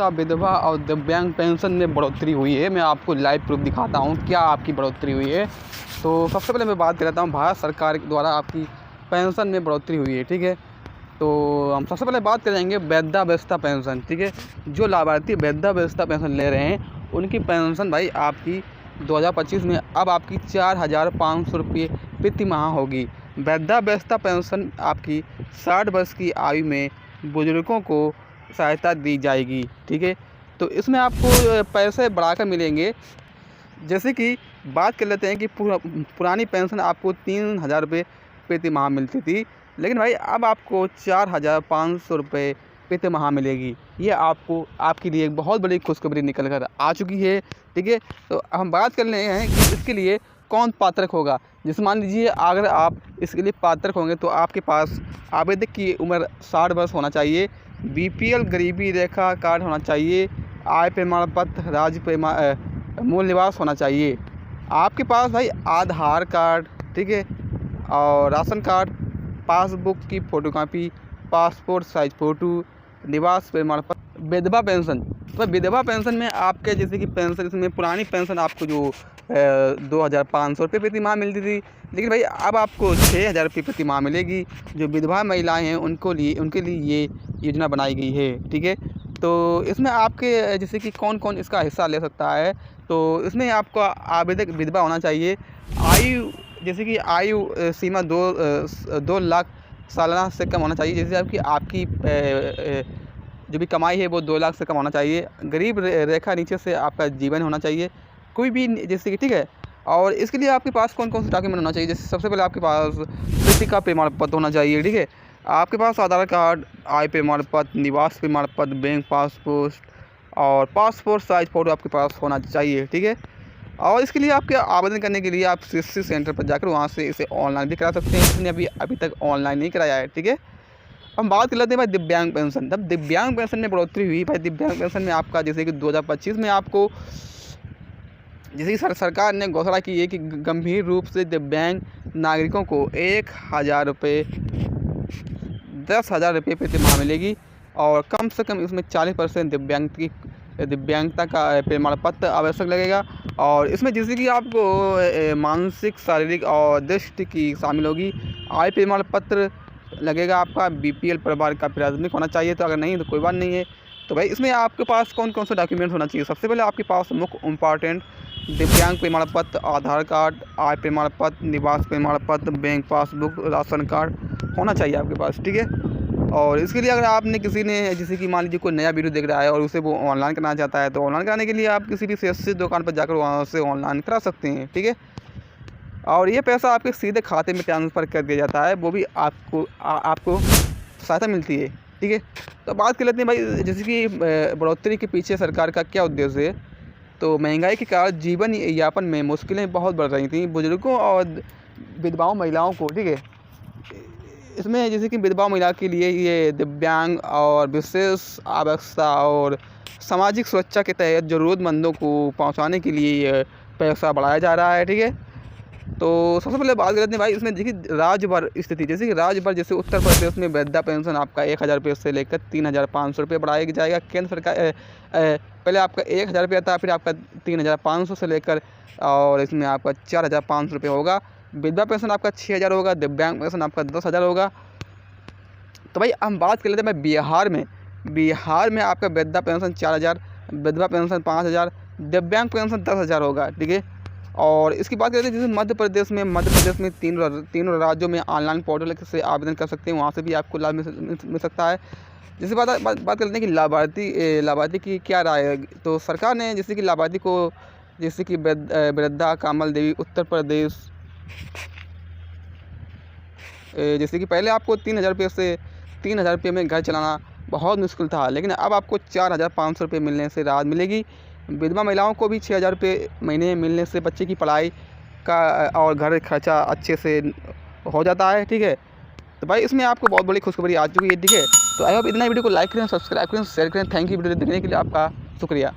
विधवा और दिव्यांग पेंशन में बढ़ोतरी हुई है। मैं आपको लाइव प्रूफ दिखाता हूँ क्या आपकी बढ़ोतरी हुई है। तो सबसे पहले मैं बात कर लेता हूँ भारत सरकार द्वारा आपकी पेंशन में बढ़ोतरी हुई है, ठीक है। तो हम सबसे पहले बात करेंगे वृद्धावस्था पेंशन, ठीक है। जो लाभार्थी वृद्धावस्था पेंशन ले रहे हैं उनकी पेंशन भाई आपकी 2025 में अब आपकी 4,500 रुपये प्रति माह होगी। वृद्धावस्था पेंशन आपकी 60 वर्ष की आयु में बुजुर्गों को सहायता दी जाएगी, ठीक है। तो इसमें आपको पैसे बढ़ाकर मिलेंगे। जैसे कि बात कर लेते हैं कि पुरानी पेंशन आपको 3,000 रुपये प्रति माह मिलती थी, लेकिन भाई अब आपको 4,500 रुपये प्रति माह मिलेगी। ये आपको आपके लिए एक बहुत बड़ी खुशखबरी निकल कर आ चुकी है, ठीक है। तो हम बात कर रहे हैं कि इसके लिए कौन पात्र होगा। जैसे मान लीजिए अगर आप इसके लिए पात्र होंगे तो आपके पास आवेदक की उम्र 60 वर्ष होना चाहिए, BPL गरीबी रेखा कार्ड होना चाहिए, आय प्रमाण पत्र, राज्य मूल निवास होना चाहिए। आपके पास भाई आधार कार्ड, ठीक है, और राशन कार्ड, पासबुक की फ़ोटोकॉपी, पासपोर्ट साइज फ़ोटो, निवास प्रमाण पत्र। विधवा पेंशन, तो विधवा पेंशन में आपके जैसे कि पेंशन इसमें पुरानी पेंशन आपको जो 2,500 रुपये प्रति माह मिलती थी, लेकिन भाई अब आपको 6,000 रुपये प्रति माह मिलेगी। जो विधवा महिलाएं हैं उनके लिए ये योजना बनाई गई है, ठीक है। तो इसमें आपके जैसे कि कौन कौन इसका हिस्सा ले सकता है, तो इसमें आपको आवेदक विधवा होना चाहिए। आयु जैसे कि आयु सीमा 2 लाख सालाना से कम होना चाहिए। जैसे आपकी जो भी कमाई है वो 2 लाख से कम होना चाहिए। गरीब रेखा नीचे से आपका जीवन होना चाहिए कोई भी, जैसे कि, ठीक है। और इसके लिए आपके पास कौन कौन से डॉक्यूमेंट होना चाहिए। जैसे सबसे पहले आपके पास कृषि का प्रमाण पत्र होना चाहिए, ठीक है। आपके पास आधार कार्ड, आय प्रमाण पत्र, निवास प्रमाण पत्र, बैंक पासपोर्ट और पासपोर्ट साइज फ़ोटो आपके पास होना चाहिए, ठीक है। और इसके लिए आपके आवेदन करने के लिए आप CSC सेंटर पर जाकर वहाँ से इसे ऑनलाइन भी करा सकते हैं। इसने अभी तक ऑनलाइन नहीं कराया है, ठीक है। हम बात कर लेते हैं भाई दिव्यांग पेंशन। तब दिव्यांग पेंशन में बढ़ोतरी हुई भाई। दिव्यांग पेंशन में आपका जैसे कि 2025 में आपको जैसे कि सरकार ने घोषणा की है कि गंभीर रूप से दिव्यांग नागरिकों को 1,000 रुपये 10,000 रुपये प्रति माह मिलेगी और कम से कम इसमें 40% दिव्यांगता का प्रमाण पत्र आवश्यक लगेगा। और इसमें जैसे कि आपको मानसिक, शारीरिक और दृष्टि की शामिल होगी। आय प्रमाण पत्र लगेगा आपका, BPL परिवार का प्राथमिक होना चाहिए, तो अगर नहीं तो कोई बात नहीं है। तो भाई इसमें आपके पास कौन कौन से डॉक्यूमेंट होना चाहिए। सबसे पहले आपके पास मुख्य इम्पॉर्टेंट दिव्यांग प्रमाण पत्र, आधार कार्ड, आय प्रमाण पत्र, निवास प्रमाण पत्र, बैंक पासबुक, राशन कार्ड होना चाहिए आपके पास, ठीक है। और इसके लिए अगर आपने किसी ने जैसे कि मान लीजिए कोई नया वीडियो देख रहा है और उसे वो ऑनलाइन करना चाहता है, तो ऑनलाइन कराने के लिए आप किसी भी CSC दुकान पर जाकर वहाँ से ऑनलाइन करा सकते हैं, ठीक है। और ये पैसा आपके सीधे खाते में ट्रांसफ़र कर दिया जाता है, वो भी आपको सहायता मिलती है, ठीक है। तो बात कर लेते हैं भाई जैसे कि बढ़ोतरी के पीछे सरकार का क्या उद्देश्य है। तो महंगाई के कारण जीवन यापन में मुश्किलें बहुत बढ़ रही थी बुजुर्गों और विधवाओं महिलाओं को, ठीक है। इसमें जैसे कि विधवा महिला के लिए ये दिव्यांग और विशेष आवश्यकता और सामाजिक सुरक्षा के तहत ज़रूरतमंदों को पहुंचाने के लिए ये पैसा बढ़ाया जा रहा है, ठीक है। तो सबसे पहले बात करते हैं भाई इसमें देखिए राज्य भर स्थिति। जैसे कि राज्य भर जैसे उत्तर प्रदेश में वृद्धा पेंशन आपका 1,000 रुपये से लेकर 3,500 रुपये बढ़ाया जाएगा। केंद्र सरकार पहले आपका 1,000 रुपया था, फिर आपका 3,500 से लेकर और इसमें आपका 4,500 रुपये होगा। विधवा पेंशन आपका 6,000 होगा, दिव्यांग पेंशन आपका 10,000 होगा। तो भाई हम बात कर लेते हैं भाई बिहार में आपका वृद्धा पेंशन 4,000, विधवा पेंशन 5,000, दिव्यांग पेंशन 10,000 होगा, ठीक है। और इसकी बात करते हैं जैसे मध्य प्रदेश में तीनों राज्यों में ऑनलाइन पोर्टल से आवेदन कर सकते हैं, वहाँ से भी आपको लाभ मिल सकता है। जैसे बात करते हैं कि लाभार्थी की क्या राय है। तो सरकार ने जैसे कि लाभार्थी को जैसे कि वृद्धा कामल देवी उत्तर प्रदेश, जैसे कि पहले आपको 3,000 रुपये में घर चलाना बहुत मुश्किल था, लेकिन अब आपको 4,500 रुपये मिलने से राहत मिलेगी। विधवा महिलाओं को भी 6,000 रुपये महीने मिलने से बच्चे की पढ़ाई का और घर खर्चा अच्छे से हो जाता है, ठीक है। तो भाई इसमें आपको बहुत बड़ी खुशखबरी आ चुकी है, ठीक है। तो आई होप इतना वीडियो को लाइक करें, सब्सक्राइब करें, शेयर करें। थैंक यू वीडियो देखने के लिए, आपका शुक्रिया।